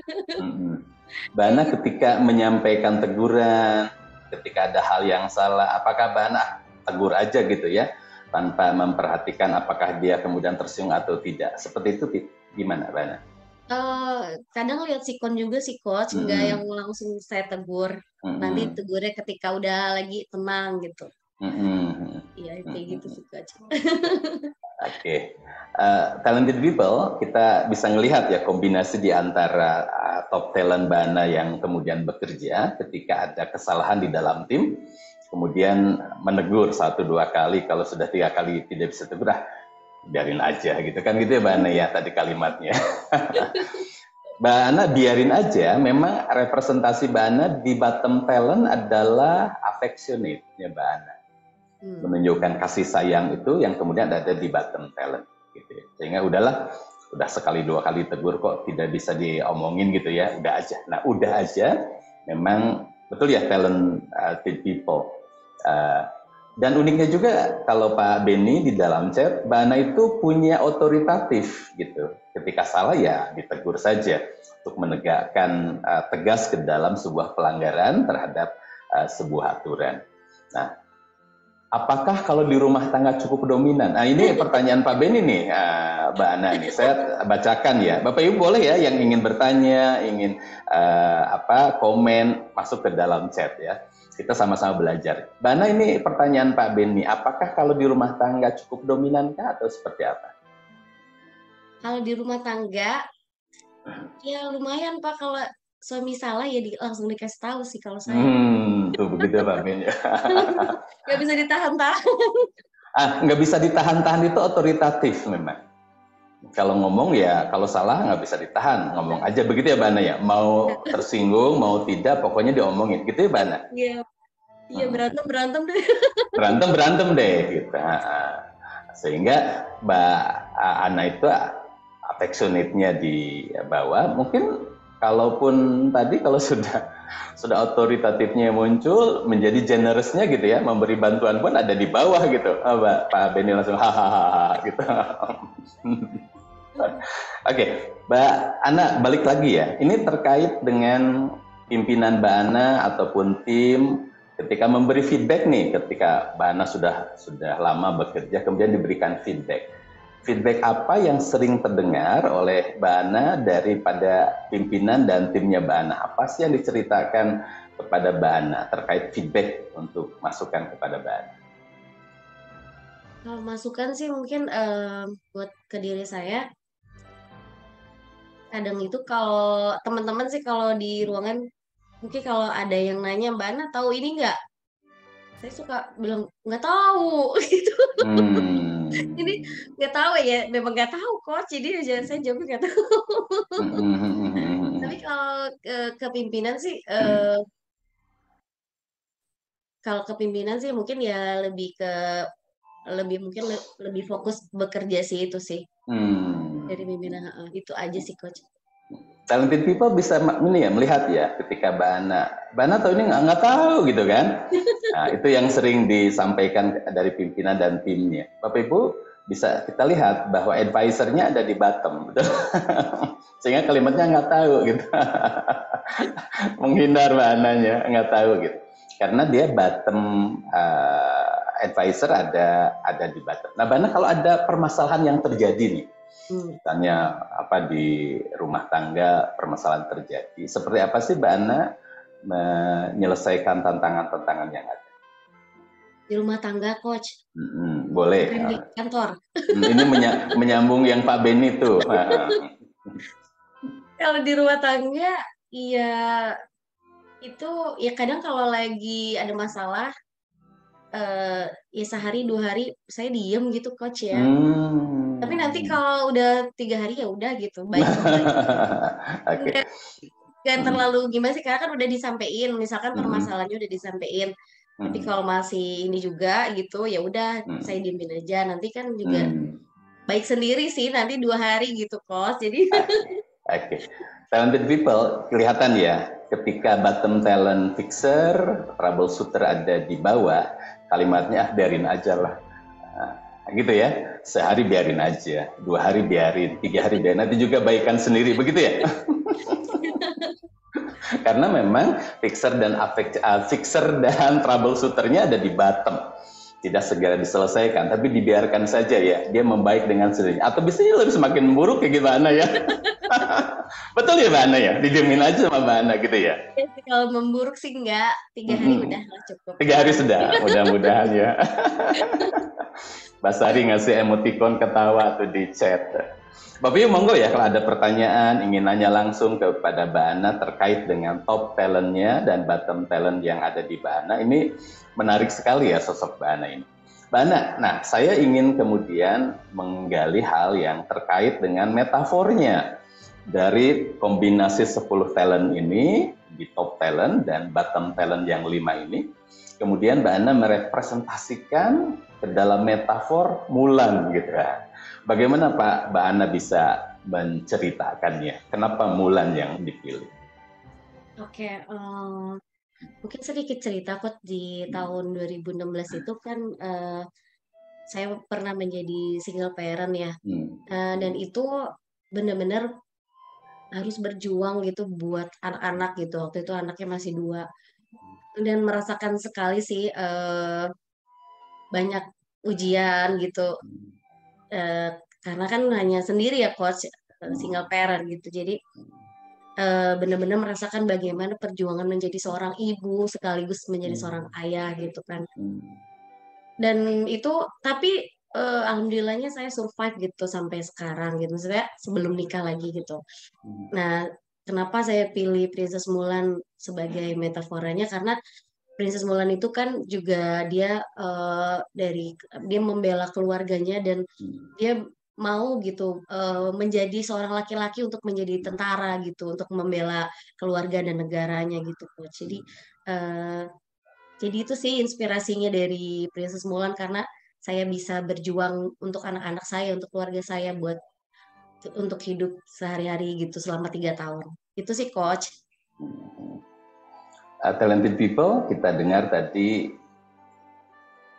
Mbak Ana ketika menyampaikan teguran, ketika ada hal yang salah, apakah Mbak Ana tegur aja gitu ya, tanpa memperhatikan apakah dia kemudian tersinggung atau tidak? Seperti itu gimana Mbak Ana? Kadang lihat sikon juga sih coach, nggak yang langsung saya tegur. Nanti tegurnya ketika udah lagi tenang gitu. Iya kayak gitu sih coach. Oke. Talented people, kita bisa melihat ya kombinasi di antara top talent Mbak Ana yang kemudian bekerja ketika ada kesalahan di dalam tim, kemudian menegur 1-2 kali, kalau sudah 3 kali tidak bisa tegur, biarin aja gitu kan gitu ya Mbak Ana ya tadi kalimatnya. Mbak Ana biarin aja, memang representasi Mbak Ana di bottom talent adalah affectionate-nya Mbak Ana. Menunjukkan kasih sayang itu yang kemudian ada di bottom talent gitu ya. Sehingga udah sekali 2 kali tegur kok tidak bisa diomongin gitu ya, udah aja. Nah udah aja memang betul ya talent people. Dan uniknya juga kalau Pak Beni di dalam chat, Mbak Ana itu punya otoritatif gitu. Ketika salah ya ditegur saja untuk menegakkan tegas ke dalam sebuah pelanggaran terhadap sebuah aturan. Nah, apakah kalau di rumah tangga cukup dominan? Nah ini pertanyaan Pak Beni nih, Mbak Ana nih. Saya bacakan ya. Bapak Ibu boleh ya yang ingin bertanya, ingin komen masuk ke dalam chat ya. Kita sama-sama belajar. Mbak Ana ini pertanyaan Pak Beni. Apakah kalau di rumah tangga cukup dominankah atau seperti apa? Kalau di rumah tangga, ya lumayan Pak kalau suami salah ya langsung dikasih tahu sih kalau saya. Tuh begitu Pak Ben ya. Nggak bisa ditahan-tahan. Nggak bisa ditahan-tahan itu otoritatif memang. Kalau ngomong ya kalau salah nggak bisa ditahan, ngomong aja begitu ya Mbak Ana ya. Mau tersinggung, mau tidak, pokoknya diomongin gitu ya Mbak Ana. Iya berantem deh. Berantem deh gitu. Sehingga Mbak Ana itu affectionate-nya di bawah, mungkin kalaupun tadi kalau sudah otoritatifnya muncul, menjadi generousnya gitu ya, memberi bantuan pun ada di bawah gitu. Pak Beni langsung hahaha gitu. Oke, Mbak Ana balik lagi ya. Ini terkait dengan pimpinan Mbak Ana ataupun tim ketika memberi feedback nih, ketika Mbak Ana sudah lama bekerja kemudian diberikan feedback. Feedback apa yang sering terdengar oleh Mbak Ana daripada pimpinan dan timnya Mbak Ana? Apa sih yang diceritakan kepada Mbak Ana terkait feedback untuk masukan kepada Mbak Ana? Kalau masukan sih mungkin buat ke diri saya, kadang itu kalau teman-teman sih kalau di ruangan, mungkin kalau ada yang nanya, Mbak Ana tahu ini nggak? Saya suka bilang, nggak tahu, gitu. Ini nggak tahu ya, memang nggak tahu kok. Jadi saya jawabnya nggak tahu. Tapi Tapi kalau kepimpinan sih, kalau kepimpinan sih mungkin ya lebih fokus bekerja sih itu sih dari pimpinan. Itu aja sih coach. Talented people bisa ini ya melihat ya ketika Mbak Ana tahu ini nggak tahu gitu kan. Nah, itu yang sering disampaikan dari pimpinan dan timnya. Bapak Ibu bisa kita lihat bahwa advisernya ada di bottom, betul? Sehingga kalimatnya nggak tahu gitu. Menghindar Mbak Ananya nggak tahu gitu. Karena dia bottom advisor ada di bottom. Nah, Mbak Ana kalau ada permasalahan yang terjadi nih, misalnya apa di rumah tangga permasalahan terjadi, seperti apa sih Mbak Ana menyelesaikan tantangan-tantangan yang ada? Di rumah tangga, coach. Boleh. Di kantor. Ini menyambung yang Pak Beni itu. Kalau di rumah tangga, ya itu ya kadang kalau lagi ada masalah, ya sehari 2 hari saya diem gitu coach ya. Tapi nanti kalau udah 3 hari ya udah gitu, baik. Okay. Gak terlalu gimana sih, karena kan udah disampein, misalkan permasalahannya udah disampein. Tapi kalau masih ini juga gitu, ya udah saya diemin aja. Nanti kan juga baik sendiri sih nanti 2 hari gitu coach. Jadi Oke. Talented people kelihatan ya, ketika bottom talent fixer, troubleshooter ada di bawah, kalimatnya biarin aja lah. Nah, gitu ya, sehari biarin aja, 2 hari biarin, 3 hari biarin, nanti juga baikan sendiri, begitu ya? Karena memang fixer dan troubleshooternya ada di bottom, tidak segera diselesaikan, tapi dibiarkan saja ya, dia membaik dengan sendirinya. Atau bisa lebih semakin buruk kayak gimana ya? Betul ya Mbak Ana ya, didiemin aja sama Mbak Ana gitu ya. Kalau memburuk sih enggak, 3 hari udah cukup. 3 hari sudah, mudah-mudahan ya. Mbak Sari ngasih emoticon ketawa tuh di chat. Bapak Ibu monggo ya, kalau ada pertanyaan ingin nanya langsung kepada Mbak Ana terkait dengan top talentnya dan bottom talent yang ada di Mbak Ana. Ini menarik sekali ya sosok Mbak Ana ini. Mbak Ana, nah saya ingin kemudian menggali hal yang terkait dengan metafornya dari kombinasi 10 talent ini di top talent dan bottom talent yang 5 ini. Kemudian Mbak Ana merepresentasikan ke dalam metafor Mulan gitu ya. Bagaimana Pak Mbak Ana bisa menceritakannya? Kenapa Mulan yang dipilih? Oke, mungkin sedikit cerita kok. Di tahun 2016 itu kan saya pernah menjadi single parent ya, dan itu benar-benar harus berjuang gitu buat anak-anak gitu. Waktu itu anaknya masih 2 dan merasakan sekali sih banyak ujian gitu. Karena kan hanya sendiri ya coach, single parent gitu. Jadi benar-benar merasakan bagaimana perjuangan menjadi seorang ibu sekaligus menjadi seorang ayah gitu kan. Dan itu tapi alhamdulillahnya saya survive gitu sampai sekarang gitu. Maksudnya sebelum nikah lagi gitu. Nah, kenapa saya pilih Princess Mulan sebagai metaforanya? Karena Princess Mulan itu kan juga dia dia membela keluarganya dan dia mau gitu menjadi seorang laki-laki untuk menjadi tentara gitu, untuk membela keluarga dan negaranya gitu coach. Jadi itu sih inspirasinya dari Princess Mulan, karena saya bisa berjuang untuk anak-anak saya, untuk keluarga saya, buat untuk hidup sehari-hari gitu selama 3 tahun. Itu sih coach. Talented people, kita dengar tadi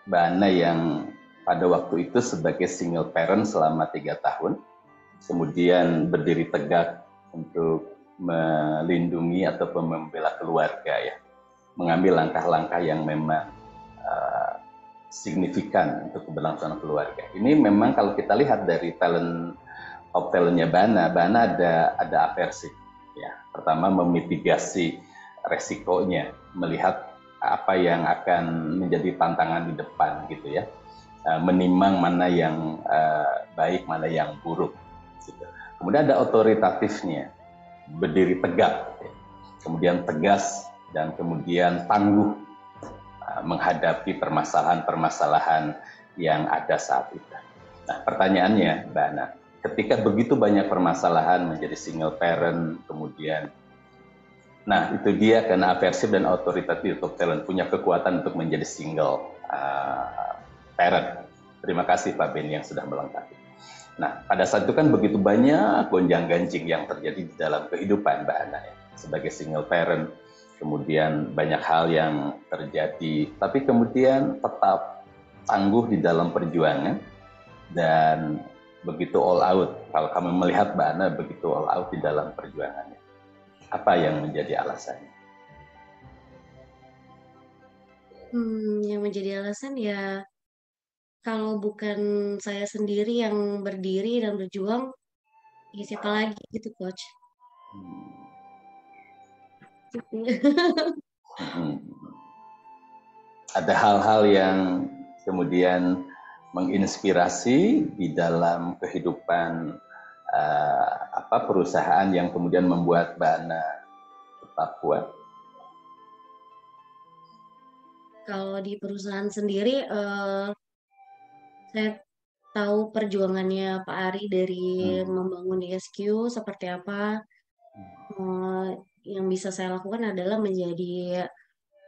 Mbak Ana yang pada waktu itu sebagai single parent selama 3 tahun, kemudian berdiri tegak untuk melindungi atau membela keluarga ya, mengambil langkah-langkah yang memang signifikan untuk keberlangsungan keluarga. Ini memang kalau kita lihat dari top talentnya Mbak Ana ada aversi ya. Pertama memitigasi resikonya, melihat apa yang akan menjadi tantangan di depan gitu ya, menimang mana yang baik, mana yang buruk gitu. Kemudian ada otoritatifnya, berdiri tegak ya. Kemudian tegas dan kemudian tangguh menghadapi permasalahan-permasalahan yang ada saat itu. Nah pertanyaannya Mbak Ana, ketika begitu banyak permasalahan menjadi single parent, kemudian Nah, itu dia karena aversif dan autoritatif top talent punya kekuatan untuk menjadi single parent. Terima kasih Pak Ben yang sudah melengkapi. Nah, pada saat itu kan begitu banyak gonjang-ganjing yang terjadi di dalam kehidupan Mbak Ana ya. Sebagai single parent, kemudian banyak hal yang terjadi, tapi kemudian tetap tangguh di dalam perjuangan dan begitu all out. Kalau kami melihat Mbak Ana begitu all out di dalam perjuangannya. Apa yang menjadi alasannya? Yang menjadi alasan ya kalau bukan saya sendiri yang berdiri dan berjuang, ya siapa lagi gitu, Coach. Ada hal-hal yang kemudian menginspirasi di dalam kehidupan perusahaan yang kemudian membuat Mbak Ana tetap kuat. Kalau di perusahaan sendiri, saya tahu perjuangannya Pak Ari dari membangun ISQ seperti apa. Yang bisa saya lakukan adalah menjadi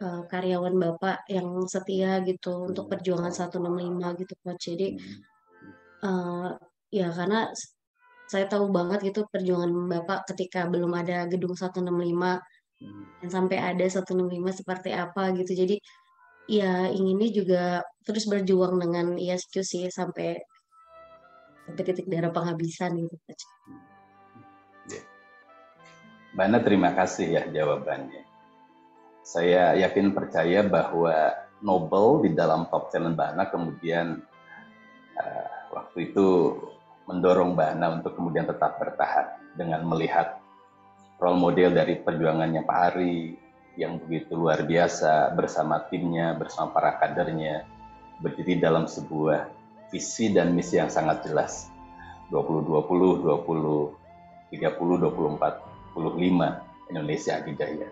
karyawan Bapak yang setia gitu untuk perjuangan 165 gitu Coach. Jadi ya karena saya tahu banget gitu perjuangan Bapak ketika belum ada gedung 165 dan sampai ada 165 seperti apa gitu. Jadi ya inginnya juga terus berjuang dengan ISQ sih sampai titik darah penghabisan gitu. Mbak Ana, terima kasih ya jawabannya. Saya yakin percaya bahwa Nobel di dalam top talent Mbak Ana kemudian waktu itu mendorong Mbak Ana untuk kemudian tetap bertahan dengan melihat role model dari perjuangannya Pak Ari yang begitu luar biasa bersama timnya, bersama para kadernya, berdiri dalam sebuah visi dan misi yang sangat jelas. 2020, 20, 30, 24, 25 Indonesia Adidaya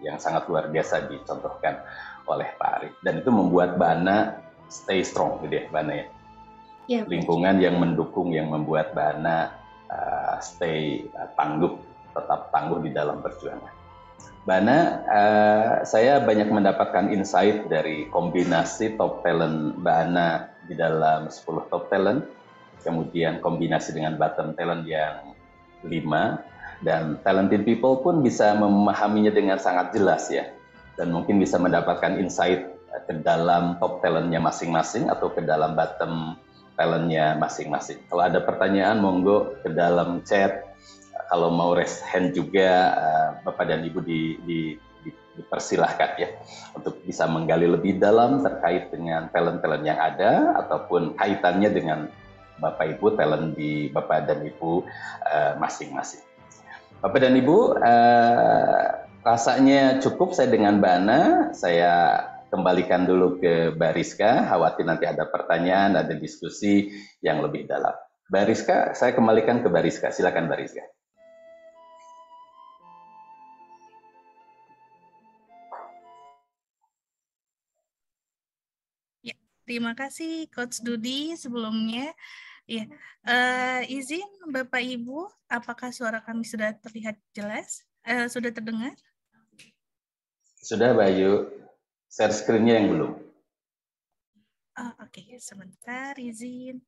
yang sangat luar biasa dicontohkan oleh Pak Ari. Dan itu membuat Mbak Ana stay strong gitu ya Mbak Ana ya. Ya, lingkungan yang mendukung yang membuat Mbak Ana stay tangguh, tetap tangguh di dalam perjuangan. Mbak Ana, saya banyak mendapatkan insight dari kombinasi top talent Mbak Ana di dalam 10 top talent, kemudian kombinasi dengan bottom talent yang 5, dan talented people pun bisa memahaminya dengan sangat jelas ya, dan mungkin bisa mendapatkan insight ke dalam top talentnya masing-masing atau ke dalam bottom talentnya masing-masing. Kalau ada pertanyaan, monggo ke dalam chat. Kalau mau raise hand juga, Bapak dan Ibu dipersilahkan ya, untuk bisa menggali lebih dalam terkait dengan talent-talent yang ada, ataupun kaitannya dengan Bapak Ibu, talent di Bapak dan Ibu masing-masing. Bapak dan Ibu, rasanya cukup saya dengan Mbak Ana. Saya kembalikan dulu ke Mbak Rizka, khawatir nanti ada pertanyaan, ada diskusi yang lebih dalam. Mbak Rizka, saya kembalikan ke Mbak Rizka. Silakan Mbak Rizka. Ya, terima kasih Coach Dudi sebelumnya. Ya, izin Bapak Ibu, apakah suara kami sudah terlihat jelas? Sudah terdengar? Sudah, Bayu. Share screen-nya yang belum. Oke, sebentar, izin.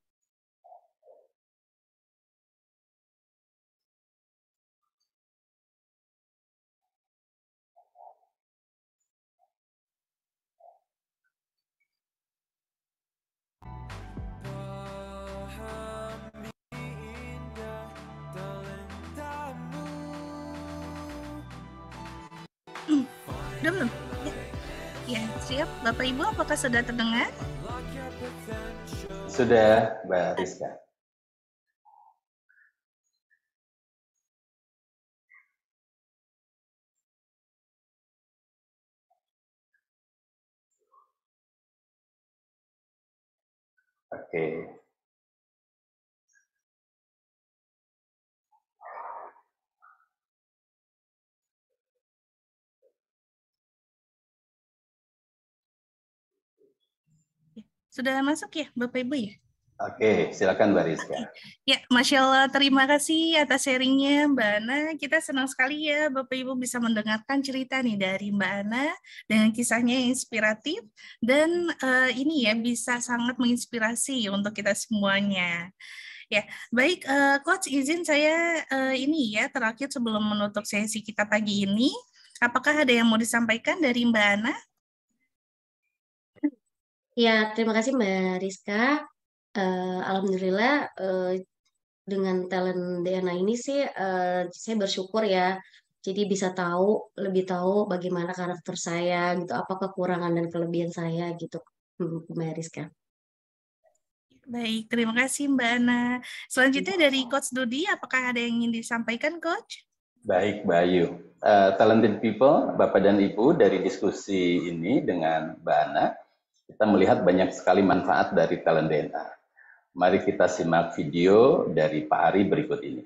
Udah belum? Ya, siap. Bapak Ibu, apakah sudah terdengar? Sudah, Mbak Rizka. Oke. Sudah masuk ya, Bapak Ibu ya? Oke, silakan Mbak Rizka. Ya, Masya Allah, terima kasih atas sharingnya Mbak Ana. Kita senang sekali ya Bapak Ibu bisa mendengarkan cerita nih dari Mbak Ana dengan kisahnya yang inspiratif dan ini ya bisa sangat menginspirasi untuk kita semuanya. Ya, baik Coach, izin saya ini ya terakhir sebelum menutup sesi kita pagi ini, apakah ada yang mau disampaikan dari Mbak Ana? Ya, terima kasih Mbak Rizka. Alhamdulillah dengan talent DNA ini sih saya bersyukur ya. Jadi bisa lebih tahu bagaimana karakter saya gitu, apa kekurangan dan kelebihan saya gitu, Mbak Rizka. Baik, terima kasih Mbak Ana. Selanjutnya dari Coach Dudi, apakah ada yang ingin disampaikan Coach? Baik, Mbak Ayu. Talented people, Bapak dan Ibu, dari diskusi ini dengan Mbak Ana, kita melihat banyak sekali manfaat dari talent DNA. Mari kita simak video dari Pak Ari berikut ini.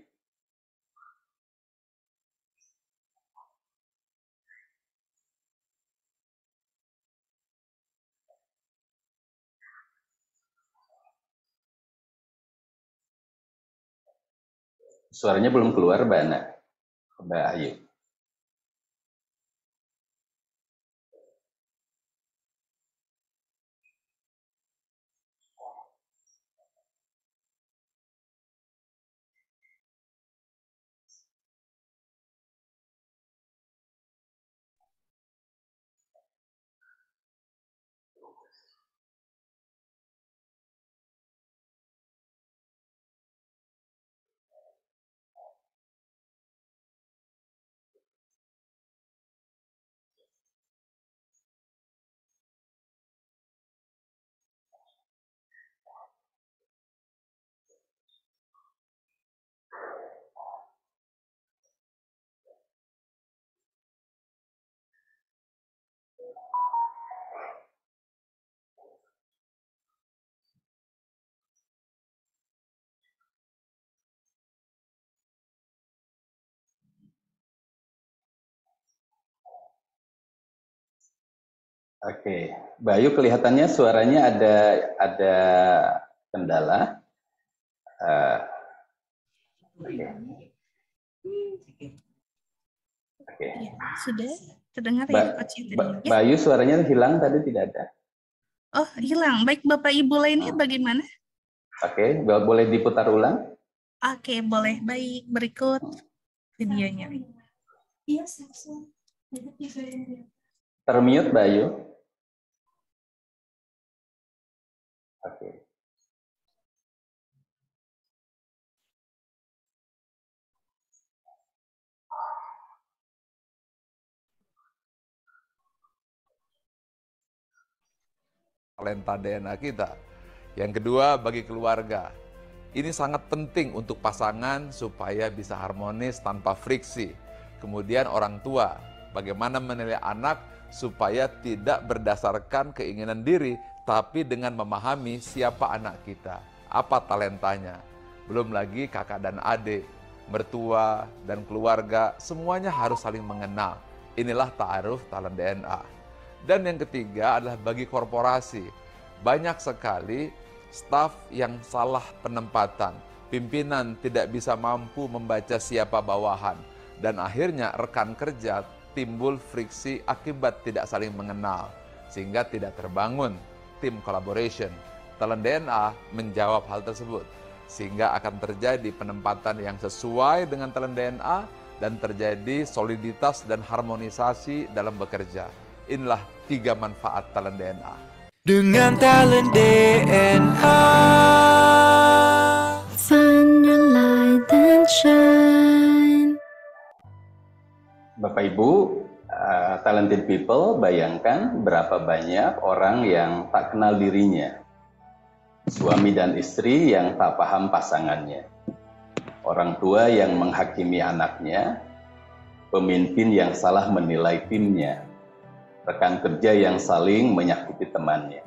Suaranya belum keluar, Mbak Ana. Mbak Ayu. Oke, Mbak Ayu kelihatannya suaranya ada kendala. Oke. Oke. Ya, sudah terdengar ya Coach? Mbak Ayu suaranya hilang tadi, tidak ada. Oh, hilang. Baik, Bapak Ibu lainnya bagaimana? Oke, boleh diputar ulang? Oke, boleh. Baik, berikut videonya. Termute, Mbak Ayu. Oke. Talenta DNA kita. Yang kedua, bagi keluarga. Ini sangat penting untuk pasangan supaya bisa harmonis tanpa friksi. Kemudian orang tua, bagaimana menilai anak supaya tidak berdasarkan keinginan diri, tapi dengan memahami siapa anak kita, apa talentanya. Belum lagi kakak dan adik, mertua dan keluarga, semuanya harus saling mengenal. Inilah ta'aruf talent DNA. Dan yang ketiga adalah bagi korporasi. Banyak sekali staf yang salah penempatan. Pimpinan tidak bisa mampu membaca siapa bawahan. Dan akhirnya rekan kerja timbul friksi akibat tidak saling mengenal. Sehingga tidak terbangun tim collaboration. Talent DNA menjawab hal tersebut. Sehingga akan terjadi penempatan yang sesuai dengan talent DNA dan terjadi soliditas dan harmonisasi dalam bekerja. Inilah 3 manfaat talent DNA. Dengan talent DNA, Find your light and shine. Bapak Ibu, talented people, bayangkan berapa banyak orang yang tak kenal dirinya. Suami dan istri yang tak paham pasangannya. Orang tua yang menghakimi anaknya. Pemimpin yang salah menilai timnya. Rekan kerja yang saling menyakiti temannya.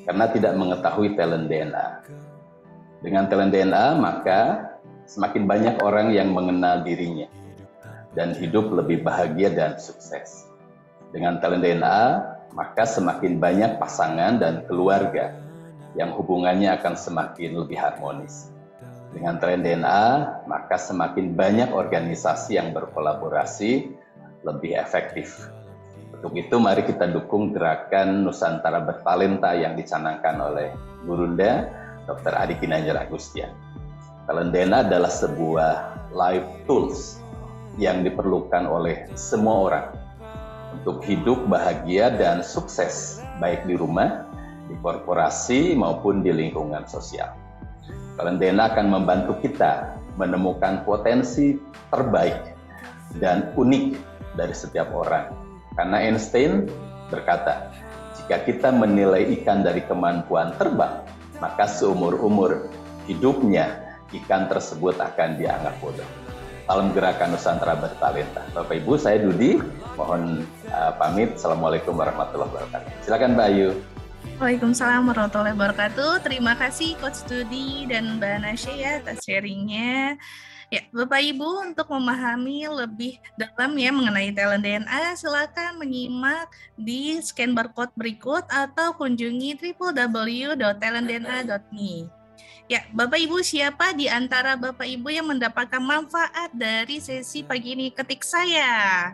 Karena tidak mengetahui talent DNA. Dengan talent DNA, maka semakin banyak orang yang mengenal dirinya. Dan hidup lebih bahagia dan sukses. Dengan talent DNA, maka semakin banyak pasangan dan keluarga yang hubungannya akan semakin lebih harmonis. Dengan tren DNA, maka semakin banyak organisasi yang berkolaborasi lebih efektif. Untuk itu, mari kita dukung gerakan Nusantara Bertalenta yang dicanangkan oleh Gurunda, Dr. Adi Ginanjar Agustian. Talent DNA adalah sebuah life tools yang diperlukan oleh semua orang untuk hidup bahagia dan sukses, baik di rumah, di korporasi, maupun di lingkungan sosial. Talent DNA akan membantu kita menemukan potensi terbaik dan unik dari setiap orang. Karena Einstein berkata, jika kita menilai ikan dari kemampuan terbang, maka seumur-umur hidupnya ikan tersebut akan dianggap bodoh. Salam Gerakan Nusantara Bertalenta. Bapak Ibu, saya Dudi, mohon pamit. Assalamualaikum warahmatullahi wabarakatuh. Silakan Mbak Ayu. Waalaikumsalam warahmatullahi wabarakatuh. Terima kasih Coach Dudi dan Mbak Nasya ya atas sharingnya. Ya, Bapak Ibu, untuk memahami lebih dalam ya mengenai talent DNA, silakan menyimak di scan barcode berikut atau kunjungi www.talentdna.me. Ya, Bapak Ibu, siapa di antara Bapak Ibu yang mendapatkan manfaat dari sesi pagi ini? Ketik saya.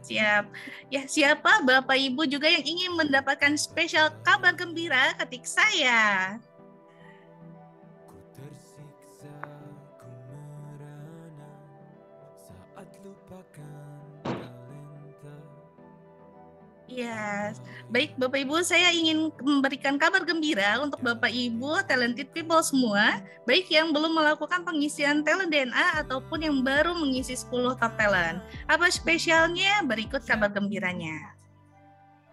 Siap. Ya, siapa Bapak Ibu juga yang ingin mendapatkan spesial kabar gembira? Ketik saya. Ya, baik Bapak Ibu, saya ingin memberikan kabar gembira untuk Bapak Ibu talented people semua, baik yang belum melakukan pengisian talent DNA ataupun yang baru mengisi 10 top talent. Apa spesialnya? Berikut kabar gembiranya.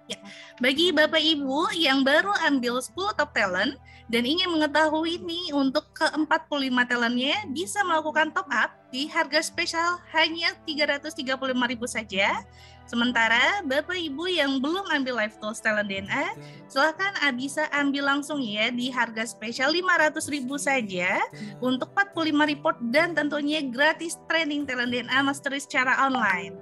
Ya, bagi Bapak Ibu yang baru ambil 10 top talent dan ingin mengetahui nih untuk ke-45 talentnya bisa melakukan top up di harga spesial hanya Rp335.000 saja. Sementara Bapak Ibu yang belum ambil Live Tools Talent DNA, silakan bisa ambil langsung ya di harga spesial Rp500.000 saja untuk 45 report dan tentunya gratis training Talent DNA Mastery secara online.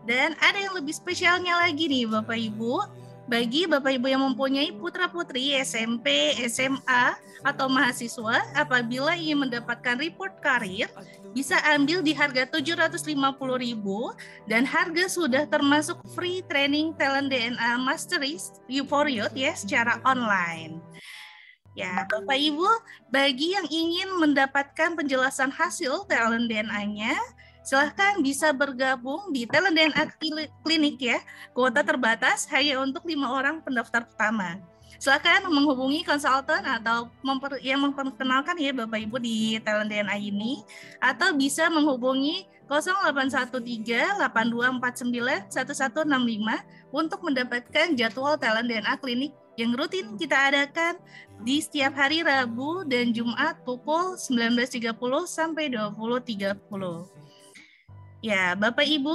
Dan ada yang lebih spesialnya lagi nih Bapak Ibu, bagi Bapak Ibu yang mempunyai putra-putri SMP, SMA, atau mahasiswa, apabila ingin mendapatkan report karir, bisa ambil di harga Rp750.000 dan harga sudah termasuk free training Talent DNA Mastery for Youth ya secara online. Ya, Bapak Ibu, bagi yang ingin mendapatkan penjelasan hasil Talent DNA-nya, silahkan bisa bergabung di Talent DNA Klinik ya. Kuota terbatas hanya untuk 5 orang pendaftar pertama. Silahkan menghubungi konsultan atau yang memperkenalkan ya Bapak Ibu di Talent DNA ini, atau bisa menghubungi 0813-8249-1165 untuk mendapatkan jadwal Talent DNA Klinik yang rutin kita adakan di setiap hari Rabu dan Jumat pukul 19.30 sampai 20.30. Ya, Bapak Ibu,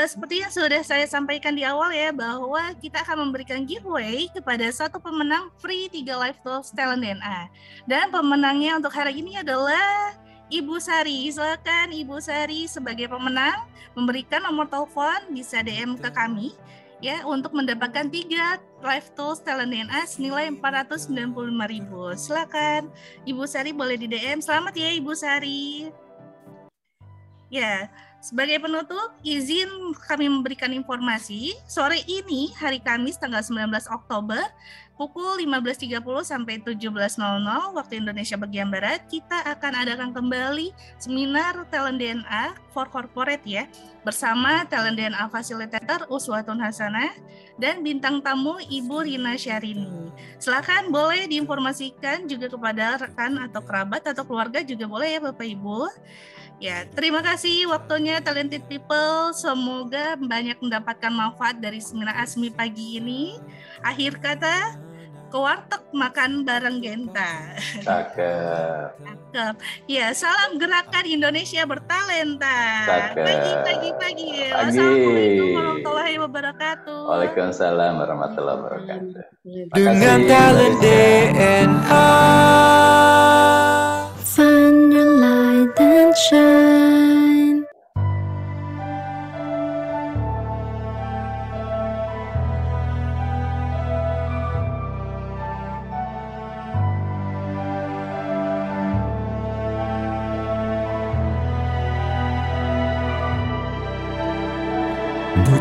seperti yang sudah saya sampaikan di awal ya, bahwa kita akan memberikan giveaway kepada satu pemenang free 3 Live Tools Talent DNA. Dan pemenangnya untuk hari ini adalah Ibu Sari. Silakan Ibu Sari sebagai pemenang memberikan nomor telepon, bisa DM ke kami ya untuk mendapatkan 3 Live Tools Talent DNA senilai Rp495.000. Silakan Ibu Sari boleh di DM. Selamat ya Ibu Sari. Ya, sebagai penutup, izin kami memberikan informasi. Sore ini, hari Kamis tanggal 19 Oktober, pukul 15.30 sampai 17.00 waktu Indonesia bagian Barat, kita akan adakan kembali seminar Talent DNA for Corporate ya, bersama Talent DNA Facilitator Uswatun Hasanah dan bintang tamu Ibu Rina Syahrini. Silakan boleh diinformasikan juga kepada rekan atau kerabat atau keluarga juga boleh ya Bapak Ibu. Ya, terima kasih waktunya talented people. Semoga banyak mendapatkan manfaat dari seminar ASMI pagi ini. Akhir kata, ke warteg makan bareng Genta. Cakep. Cakep. Ya, salam Gerakan Indonesia Bertalenta. Cakep. Pagi. Assalamualaikum warahmatullahi wabarakatuh. Waalaikumsalam warahmatullahi wabarakatuh. Dengan talent DNA. Find your light and shine.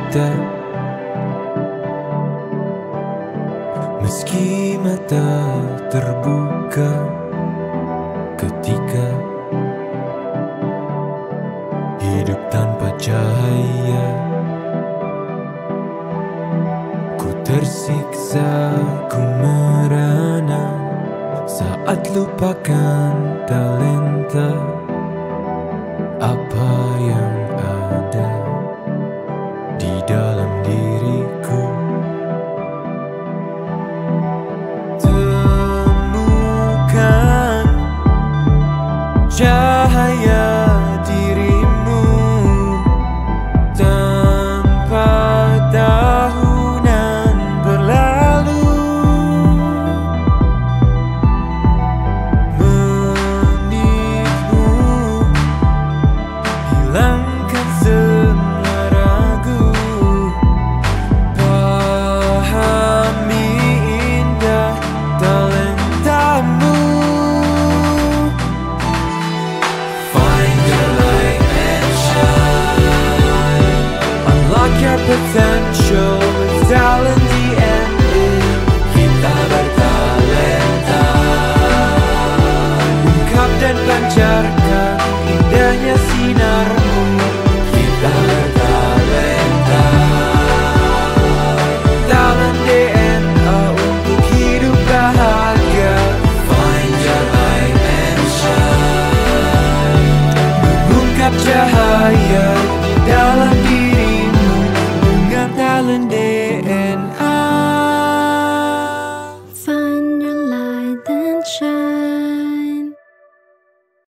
kita. Meski mata terbuka ketika hidup tanpa cahaya, ku tersiksa, ku merana saat lupakan talenta apa yang ada di dalam diriku. Temukan cahaya dirimu tanpa tahunan berlalu, menipu, hilangkan semua ragu, pahami indah talentamu. Find your light and shine, unlock your potential with talent DNA. Kita bertalenta, ungkap dan pancarkan